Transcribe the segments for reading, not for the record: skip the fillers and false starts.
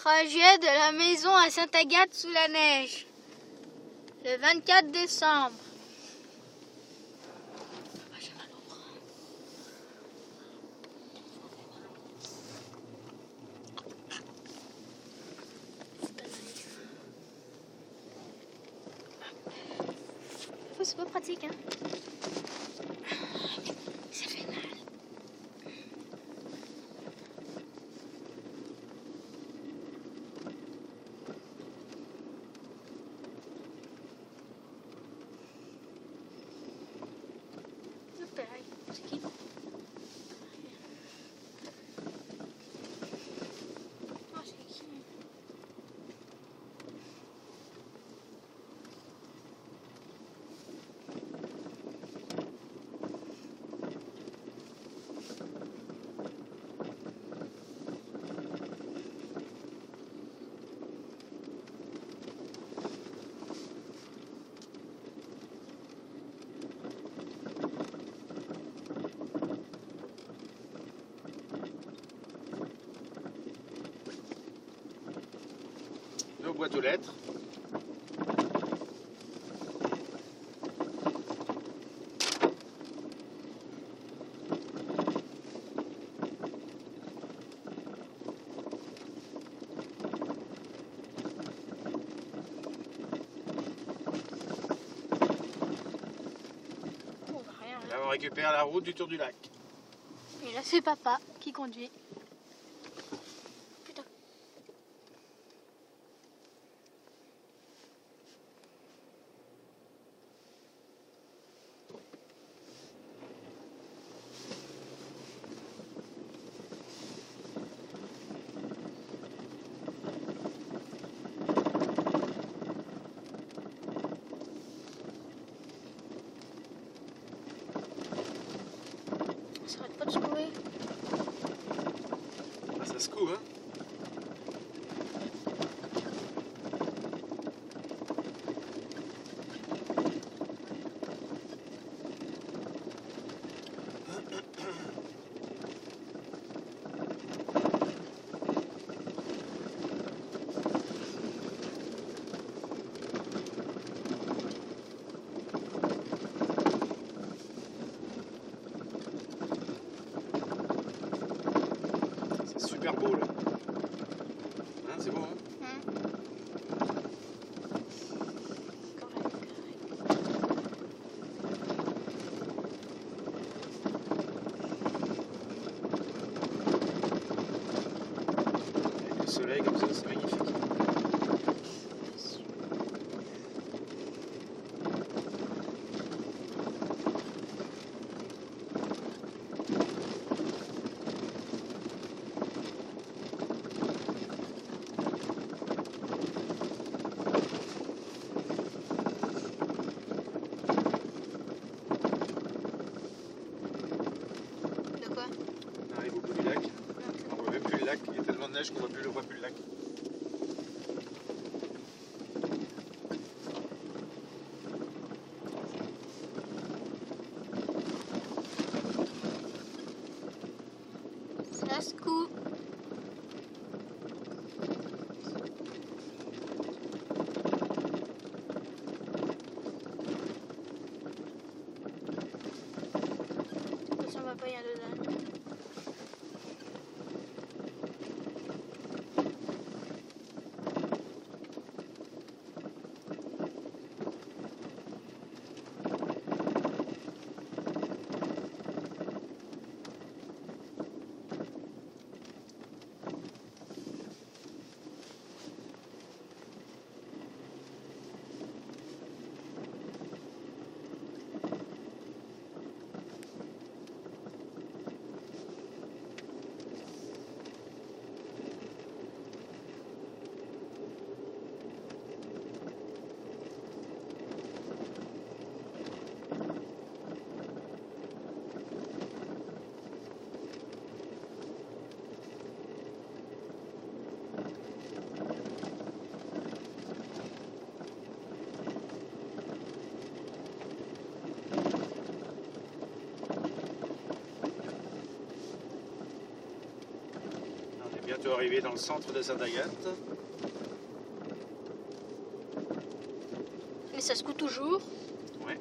Trajet de la maison à Sainte-Agathe sous la neige. Le 24 décembre. J'ai mal au bras. C'est pas pratique, hein. Ça fait mal. C'est qui? Oh, c'est qui? Nos boîtes aux lettres. Là, on récupère la route du Tour du Lac. Et là, c'est papa qui conduit. Putain. Ça arrête pas de secouer. Ah, ça secoue, hein. C'est super beau là. Hein, c'est beau, hein. Avec le soleil comme ça, c'est magnifique. De quoi? On arrive au bout du lac. On voit même plus le lac. Il y a tellement de neige qu'on voit plus le lac. Ça secoue. Attention, papa, il y a dedans. bientôt arriver dans le centre de Sainte-Agathe. Mais ça secoue toujours. Ouais.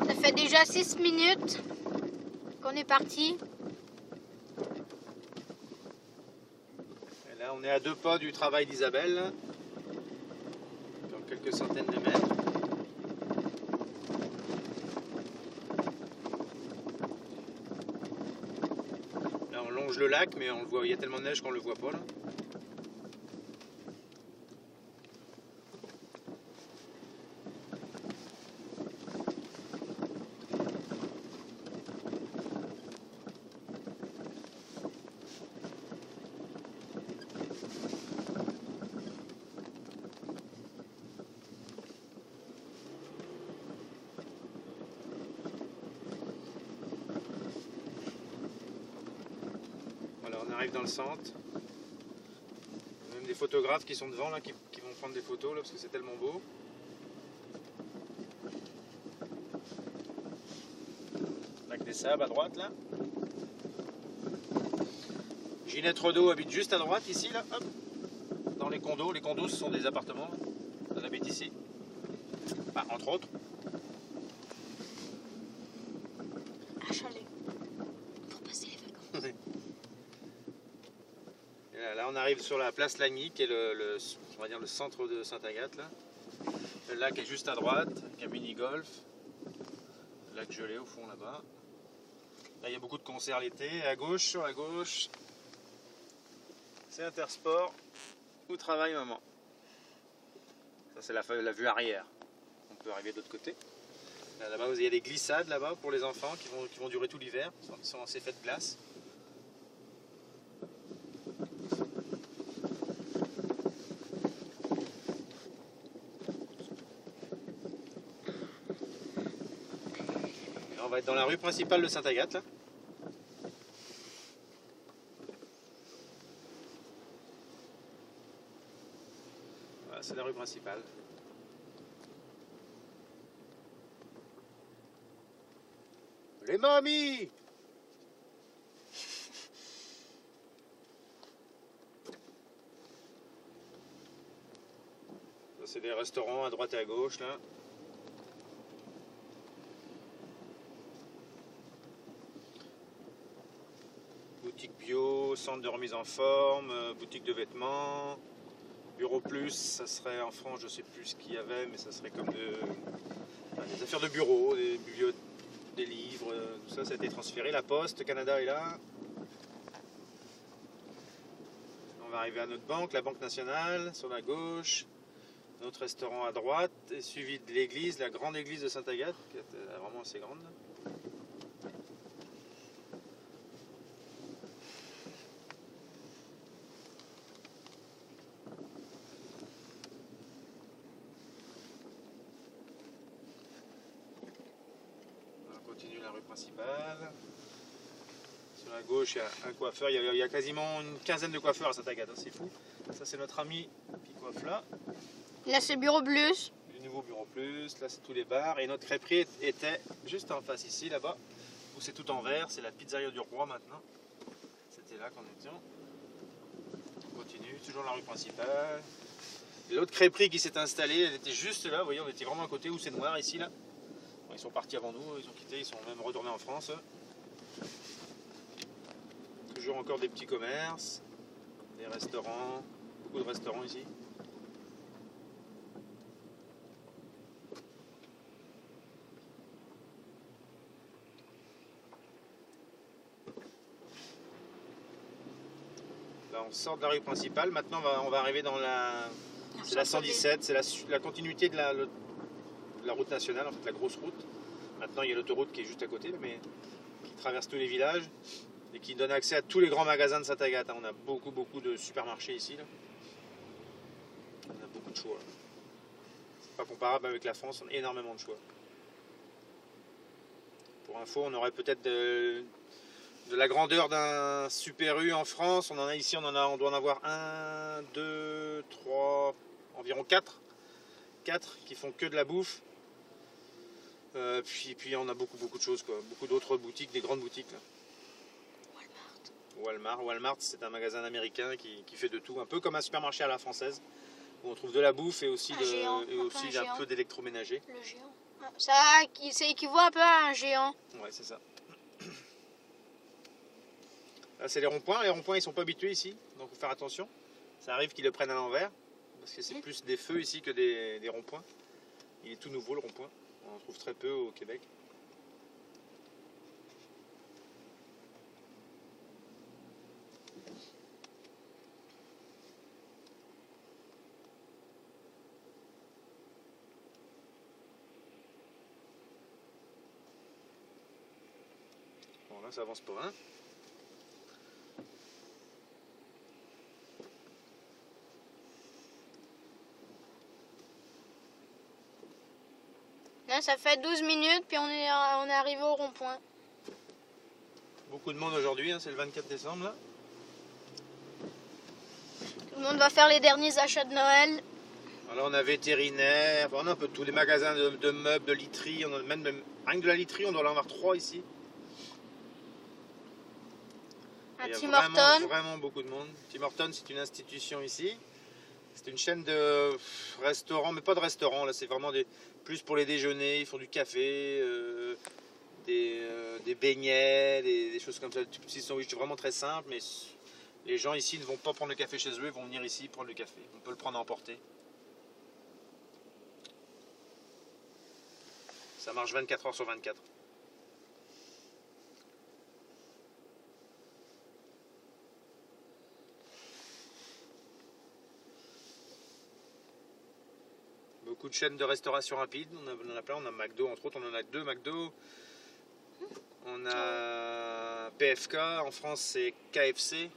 Ça fait déjà 6 minutes qu'on est parti. Et là, on est à 2 pas du travail d'Isabelle, dans quelques centaines de mètres. Là, on longe le lac, mais on le voit. Il y a tellement de neige qu'on le voit pas là. Voilà, on arrive dans le centre. Il y a même des photographes qui sont devant là, qui vont prendre des photos là, parce que c'est tellement beau. Lac des Sables à droite là. Ginette Renaud habite juste à droite ici là, hop, dans les condos. Les condos ce sont des appartements. Elle habite ici. Enfin, entre autres. À Chalet. Pour passer les vacances. Et là, on arrive sur la place Lagny, qui est on va dire le centre de Sainte-Agathe. Là. Le lac est juste à droite, avec un mini-golf. Le lac gelé au fond là-bas. Là, il y a beaucoup de concerts l'été. À gauche, sur la gauche, c'est Intersport. Où travaille maman? Ça, c'est la vue arrière. On peut arriver de l'autre côté. Là-bas, il y a des glissades là-bas pour les enfants qui vont durer tout l'hiver. Ils sont assez faits de glace. On va être dans la rue principale de Sainte-Agathe. Là. Voilà, c'est la rue principale. Les mamies! Ça, c'est des restaurants à droite et à gauche là. Boutique bio, centre de remise en forme, boutique de vêtements, bureau plus, ça serait en France, je sais plus ce qu'il y avait, mais ça serait comme des affaires de bureau, des livres, tout ça, ça a été transféré. La Poste, Canada est là. On va arriver à notre banque, la Banque Nationale, sur la gauche. Notre restaurant à droite, et suivi de l'église, la grande église de Sainte-Agathe, qui est vraiment assez grande. On continue la rue principale. Sur la gauche, il y a un coiffeur. Il y a quasiment une quinzaine de coiffeurs à Sainte-Agathe, hein, c'est fou. Ça, c'est notre ami qui coiffe là. Là, c'est le bureau plus. Le nouveau bureau plus, là, c'est tous les bars. Et notre crêperie était juste en face ici, là-bas, où c'est tout en vert. C'est la pizzeria du roi maintenant. C'était là qu'on était. On continue, toujours la rue principale. L'autre crêperie qui s'est installée, elle était juste là, vous voyez, on était vraiment à côté où c'est noir ici là. Bon, ils sont partis avant nous, ils ont quitté, ils sont même retournés en France. Toujours encore des petits commerces, des restaurants, beaucoup de restaurants ici. Là on sort de la rue principale, maintenant on va arriver dans la... C'est la 117, c'est la continuité de la route nationale, en fait la grosse route. Maintenant il y a l'autoroute qui est juste à côté, mais qui traverse tous les villages et qui donne accès à tous les grands magasins de Saint-Agathe. On a beaucoup de supermarchés ici. Là. On a beaucoup de choix. C'est pas comparable avec la France, on a énormément de choix. Pour info, on aurait peut-être de la grandeur d'un Super U en France. On en a ici, on doit en avoir 1, 2, 3, environ 4. 4 qui font que de la bouffe. Puis on a beaucoup de choses, quoi. Beaucoup d'autres boutiques, des grandes boutiques. Là. Walmart, c'est un magasin américain qui fait de tout, un peu comme un supermarché à la française, où on trouve de la bouffe et aussi, un peu d'électroménager. Le géant. Ça équivaut un peu à un géant. Ouais, c'est ça. Là, c'est les ronds-points. Les ronds-points, ils sont pas habitués ici, donc il faut faire attention. Ça arrive qu'ils le prennent à l'envers, parce que c'est plus des feux ici que des ronds-points. Il est tout nouveau, le rond-point. On en trouve très peu au Québec. Bon, là, ça avance pas, hein. Là, ça fait 12 minutes, puis on est arrivé au rond-point. Beaucoup de monde aujourd'hui, hein, c'est le 24 décembre, là. Tout le monde va faire les derniers achats de Noël. Alors on a vétérinaire, on a un peu tous les magasins de meubles, de literie, on a même rien que de la literie, on doit en avoir 3 ici. Un Tim vraiment, Hortons. Vraiment beaucoup de monde. Tim Hortons, c'est une institution ici. C'est une chaîne de restaurants, mais pas de restaurants, là c'est vraiment plus pour les déjeuners, ils font du café, des beignets, des choses comme ça, des petits sandwichs vraiment très simples, mais les gens ici ne vont pas prendre le café chez eux, ils vont venir ici prendre le café. On peut le prendre à emporter. Ça marche 24 heures sur 24. Beaucoup de chaînes de restauration rapide, on en a plein, on a McDo entre autres, on en a 2 McDo. On a PFK, en France c'est KFC.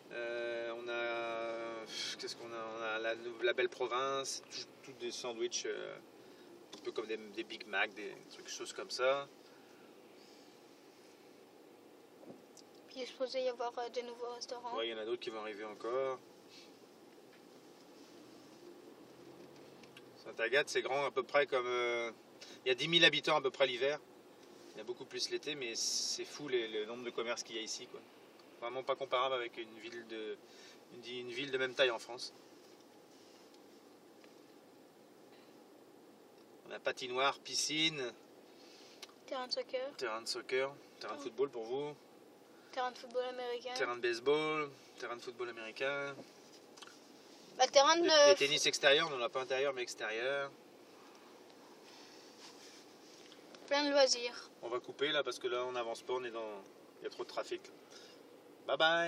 On a, qu'est-ce qu'on a? On a la Belle Province, tous des sandwichs, un peu comme des Big Mac, des choses comme ça. Puis il est supposé y avoir des nouveaux restaurants. Ouais, il y en a d'autres qui vont arriver encore. Saint-Agathe, c'est grand à peu près comme... il y a 10 000 habitants à peu près l'hiver. Il y a beaucoup plus l'été, mais c'est fou le nombre de commerces qu'il y a ici, quoi. Vraiment pas comparable avec une ville de même taille en France. On a patinoire, piscine, Terrain de soccer. terrain de soccer, terrain de football pour vous, Terrain de football américain. terrain de baseball, terrain de football américain. Bah, terrain de... Les tennis extérieurs, on n'en a pas intérieur mais extérieur. Plein de loisirs. On va couper là parce que là on n'avance pas, il y a trop de trafic. Bye bye.